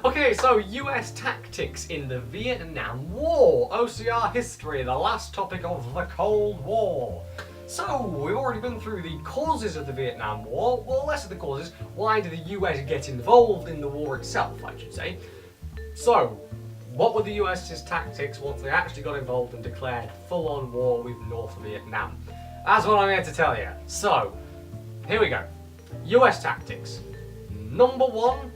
Okay, so US tactics in the Vietnam War. OCR history, the last topic of the Cold War. So, we've already been through the causes of the Vietnam War. Well, less of the causes. Why did the US get involved in the war itself, I should say. So, what were the US's tactics once they actually got involved and declared full-on war with North Vietnam? That's what I'm here to tell you. So, here we go. US tactics. Number one,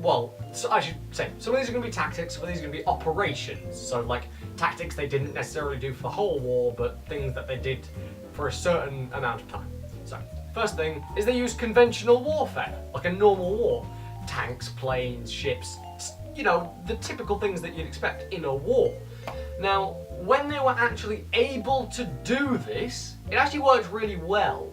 well, so I should say, some of these are going to be tactics, some of these are going to be operations. So, like, tactics they didn't necessarily do for the whole war, but things that they did for a certain amount of time. So, first thing is they used conventional warfare, like a normal war. Tanks, planes, ships, you know, the typical things that you'd expect in a war. Now, when they were actually able to do this, it actually worked really well.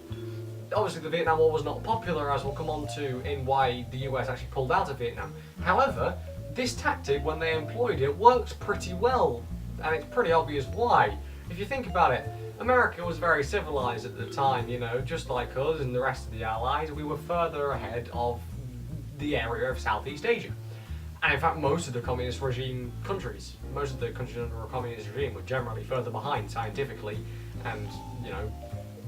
Obviously, the Vietnam War was not popular, as we'll come on to in why the US actually pulled out of Vietnam. However, this tactic, when they employed it, worked pretty well, and it's pretty obvious why. If you think about it, America was very civilized at the time, you know, just like us and the rest of the Allies. We were further ahead of the area of Southeast Asia. And in fact, most of the communist regime countries, most of the countries under a communist regime were generally further behind scientifically and, you know,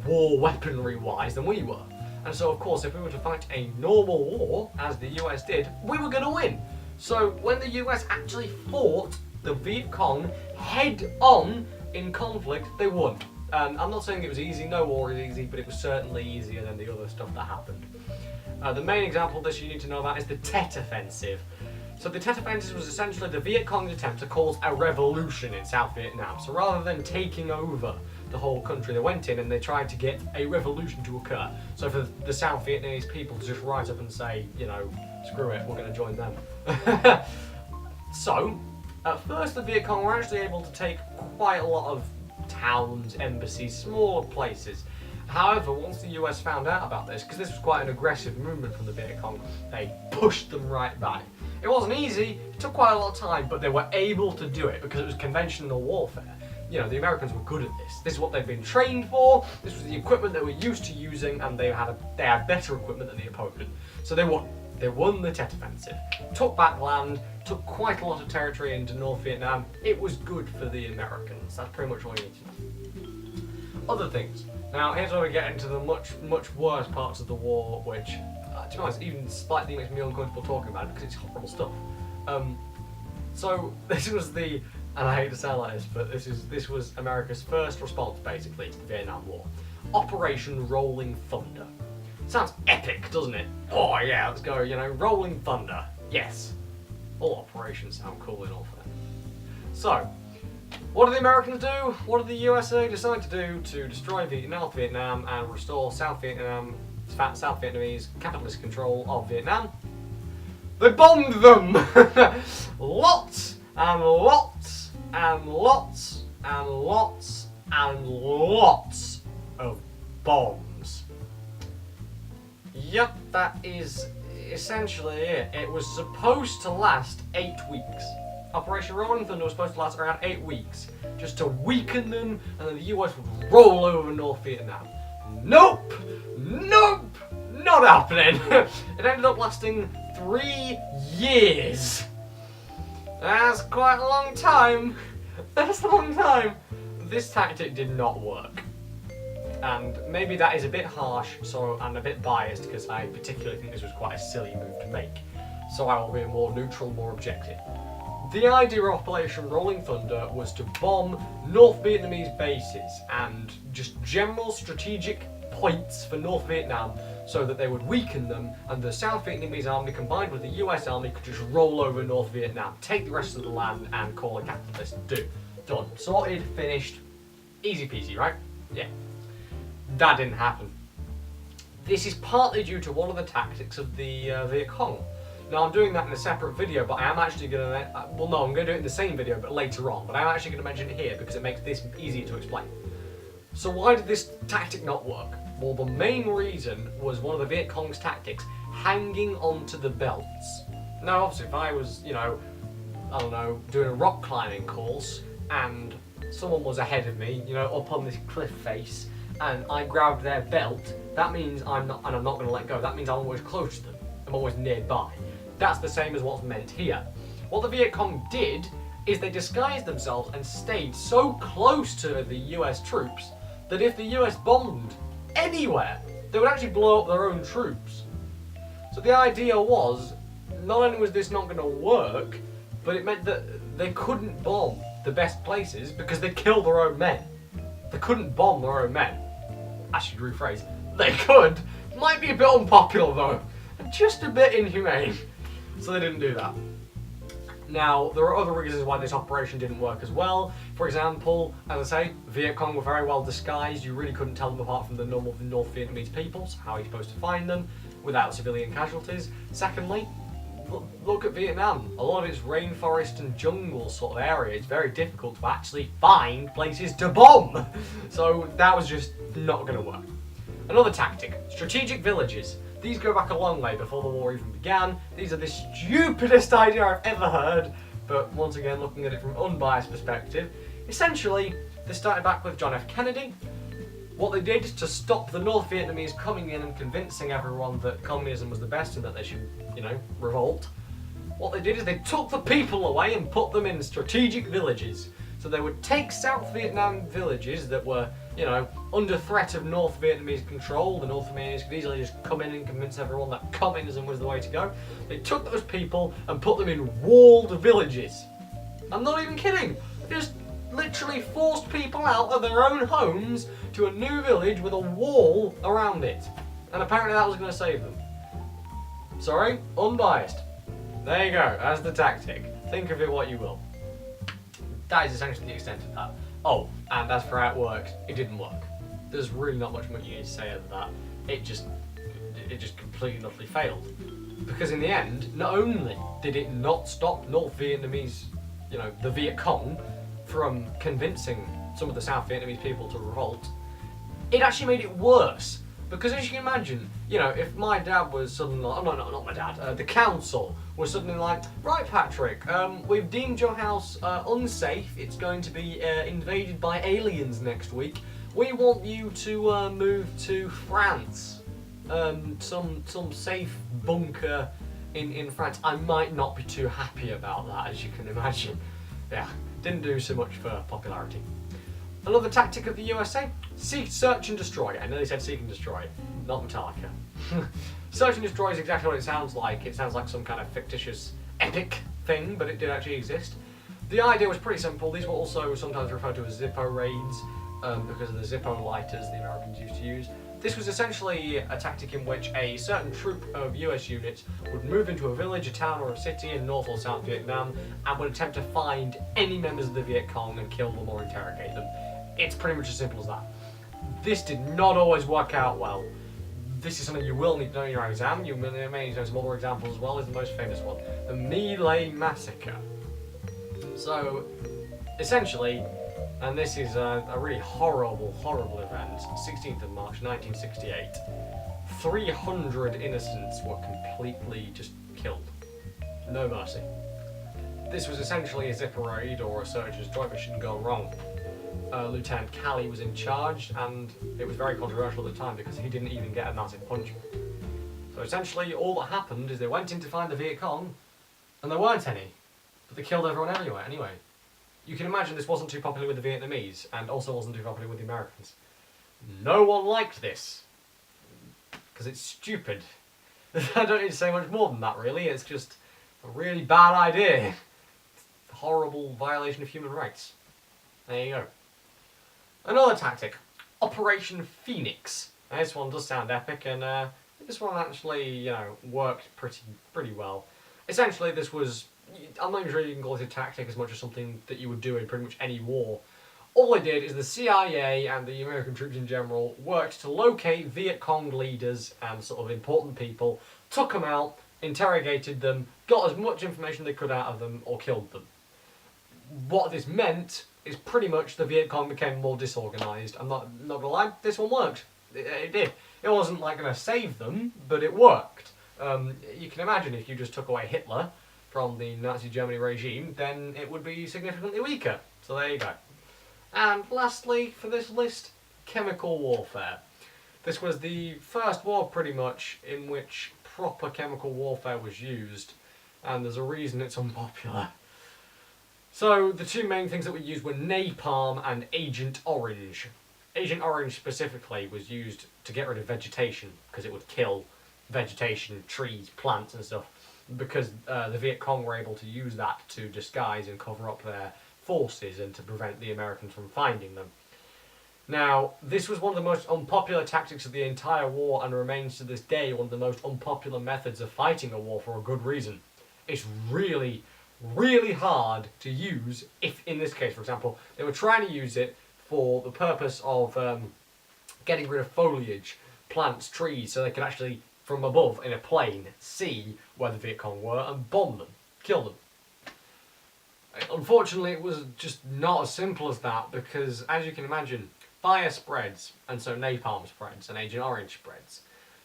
war weaponry wise than we were. And so of course if we were to fight a normal war, as the US did, we were going to win. So when the US actually fought the Viet Cong head on in conflict, they won. And I'm not saying it was easy, no war is easy, but it was certainly easier than the other stuff that happened. The main example of this you need to know about is the Tet Offensive. So the Tet Offensive was essentially the Viet Cong's attempt to cause a revolution in South Vietnam. So rather than taking over the whole country, they went in and they tried to get a revolution to occur. So for the South Vietnamese people to just rise up and say, you know, screw it, we're going to join them. So, at first the Viet Cong were actually able to take quite a lot of towns, embassies, smaller places. However, once the US found out about this, because this was quite an aggressive movement from the Viet Cong, they pushed them right back. It wasn't easy, it took quite a lot of time, but they were able to do it because it was conventional warfare. You know, the Americans were good at this. This is what they'd been trained for, this was the equipment they were used to using, and they had better equipment than the opponent. So they won. They won the Tet Offensive, took back land, took quite a lot of territory into North Vietnam. It was good for the Americans. That's pretty much all you need to know. Other things. Now, here's where we get into the much worse parts of the war, which, to be honest, even slightly makes me uncomfortable talking about it because it's horrible stuff. So this was the, and I hate to sound like this, but this was America's first response, basically, to the Vietnam War. Operation Rolling Thunder. Sounds epic, doesn't it? Oh yeah, let's go, you know, Rolling Thunder. Yes. All operations sound cool and all for them. So, what did the Americans do? What did the U.S.A. decide to do to destroy North Vietnam and restore South Vietnamese capitalist control of Vietnam? They bombed them! Lots and lots and lots and lots and lots of bombs. Yep, that is essentially it. It was supposed to last 8 weeks. Operation Rolling Thunder was supposed to last around 8 weeks, just to weaken them, and then the US would roll over North Vietnam. Nope! Nope! Not happening! It ended up lasting 3 years. That's quite a long time. That's a long time. This tactic did not work. And maybe that is a bit harsh, so I'm a bit biased because I particularly think this was quite a silly move to make. So I will be more neutral, more objective. The idea of Operation Rolling Thunder was to bomb North Vietnamese bases and just general strategic points for North Vietnam so that they would weaken them and the South Vietnamese army combined with the US army could just roll over North Vietnam, take the rest of the land and call a capitalist. Done. Sorted, finished, easy peasy, right? Yeah. That didn't happen. This is partly due to one of the tactics of the Viet Cong. Now I'm doing that in a separate video, but I am actually going to, I'm going to do it in the same video, but later on. But I'm actually going to mention it here because it makes this easier to explain. So why did this tactic not work? Well, the main reason was one of the Viet Cong's tactics, hanging onto the belts. Now obviously if I was, you know, I don't know, doing a rock climbing course and someone was ahead of me, you know, up on this cliff face, and I grabbed their belt, that means I'm not going to let go. That means I'm always close to them. I'm always nearby. That's the same as what's meant here. What the Viet Cong did is they disguised themselves and stayed so close to the US troops that if the US bombed anywhere, they would actually blow up their own troops. So the idea was, not only was this not going to work, but it meant that they couldn't bomb the best places because they'd kill their own men. They couldn't bomb their own men. I should rephrase. They could. Might be a bit unpopular though. Just a bit inhumane. So they didn't do that. Now, there are other reasons why this operation didn't work as well. For example, as I say, Viet Cong were very well disguised. You really couldn't tell them apart from the normal North Vietnamese people, so how are you supposed to find them without civilian casualties? Secondly, look at Vietnam. A lot of it's rainforest and jungle sort of area. It's very difficult to actually find places to bomb. So that was just not going to work. Another tactic, strategic villages. These go back a long way before the war even began. These are the stupidest idea I've ever heard, but once again, looking at it from an unbiased perspective, essentially, they started back with John F. Kennedy. What they did to stop the North Vietnamese coming in and convincing everyone that communism was the best and that they should, revolt, what they did is they took the people away and put them in strategic villages. So they would take South Vietnam villages that were, under threat of North Vietnamese control. The North Vietnamese could easily just come in and convince everyone that communism was the way to go. They took those people and put them in walled villages. I'm not even kidding. They just literally forced people out of their own homes to a new village with a wall around it. And apparently that was going to save them. Sorry, unbiased. There you go, that's the tactic. Think of it what you will. That is essentially the extent of that. Oh, and as for how it worked, it didn't work. There's really not much more you need to say other than that. It just completely and utterly failed. Because in the end, not only did it not stop North Vietnamese, the Viet Cong, from convincing some of the South Vietnamese people to revolt, it actually made it worse. Because as you can imagine, if my dad was suddenly like, not my dad, the council was suddenly like, right Patrick, we've deemed your house unsafe, it's going to be invaded by aliens next week, we want you to move to France, some safe bunker in France. I might not be too happy about that, as you can imagine. Yeah, didn't do so much for popularity. Another tactic of the U.S.A, search and destroy. I nearly said seek and destroy, not Metallica. Search and destroy is exactly what it sounds like. It sounds like some kind of fictitious epic thing, but it did actually exist. The idea was pretty simple. These were also sometimes referred to as Zippo raids because of the Zippo lighters the Americans used to use. This was essentially a tactic in which a certain troop of US units would move into a village, a town or a city in North or South Vietnam and would attempt to find any members of the Viet Cong and kill them or interrogate them. It's pretty much as simple as that. This did not always work out well. This is something you will need to know in your exam. You may need to know some other examples as well. Is the most famous one, the My Lai Massacre. So, essentially, and this is a really horrible event, 16th of March 1968, 300 innocents were completely just killed. No mercy. This was essentially a Zippo raid or a search and destroy mission gone wrong. Lieutenant Calley was in charge, and it was very controversial at the time because he didn't even get a massive punishment. So essentially, all that happened is they went in to find the Viet Cong, and there weren't any, but they killed everyone anyway. You can imagine this wasn't too popular with the Vietnamese, and also wasn't too popular with the Americans. No one liked this, because it's stupid. I don't need to say much more than that, really. It's just a really bad idea. It's a horrible violation of human rights. There you go. Another tactic, Operation Phoenix. Now, this one does sound epic, and this one actually, worked pretty well. Essentially, this was, I'm not even sure you can call it a tactic as much as something that you would do in pretty much any war. All they did is the CIA and the American troops in general worked to locate Viet Cong leaders and sort of important people, took them out, interrogated them, got as much information they could out of them, or killed them. What this meant is pretty much the Viet Cong became more disorganised. I'm not gonna lie, this one worked. It did. It wasn't like gonna save them, but it worked. You can imagine if you just took away Hitler from the Nazi Germany regime, then it would be significantly weaker. So there you go. And lastly, for this list, chemical warfare. This was the first war, pretty much, in which proper chemical warfare was used. and there's a reason it's unpopular. So the two main things that we used were napalm and Agent Orange. Agent Orange specifically was used to get rid of vegetation because it would kill vegetation, trees, plants and stuff, because the Viet Cong were able to use that to disguise and cover up their forces and to prevent the Americans from finding them. Now, this was one of the most unpopular tactics of the entire war and remains to this day one of the most unpopular methods of fighting a war for a good reason. It's really, really hard to use if, in this case, for example, they were trying to use it for the purpose of getting rid of foliage, plants, trees, so they could actually, from above, in a plane, see where the Viet Cong were and bomb them, kill them. Unfortunately, it was just not as simple as that because, as you can imagine, fire spreads, and so napalm spreads, and Agent Orange spreads.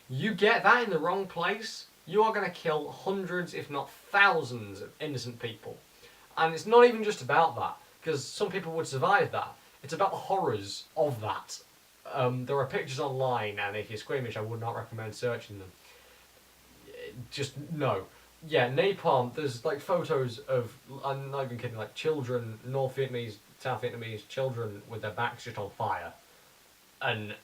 You get that in the wrong place, you are going to kill hundreds, if not thousands, of innocent people. And it's not even just about that, because some people would survive that. It's about the horrors of that. There are pictures online, and if you're squeamish, I would not recommend searching them. Just no. Yeah, napalm, there's like photos of, I'm not even kidding, like children, North Vietnamese, South Vietnamese children with their backs just on fire. And,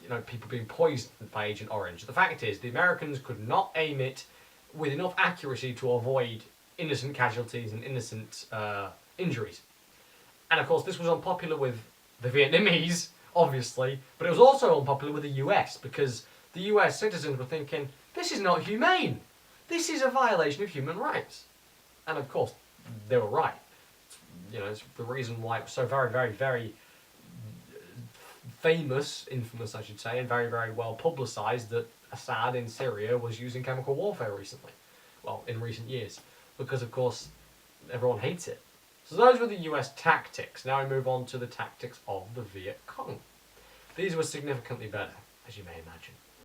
you know, people being poisoned by Agent Orange. The fact is, the Americans could not aim it with enough accuracy to avoid innocent casualties and innocent injuries. And of course, this was unpopular with the Vietnamese, obviously, but it was also unpopular with the US because the US citizens were thinking, this is not humane. This is a violation of human rights. And of course, they were right. You know, it's the reason why it was so very, very, very famous, infamous I should say, and very, very well publicised that Assad in Syria was using chemical warfare recently. Well, in recent years. Because of course, everyone hates it. So those were the US tactics. Now we move on to the tactics of the Viet Cong. These were significantly better, as you may imagine.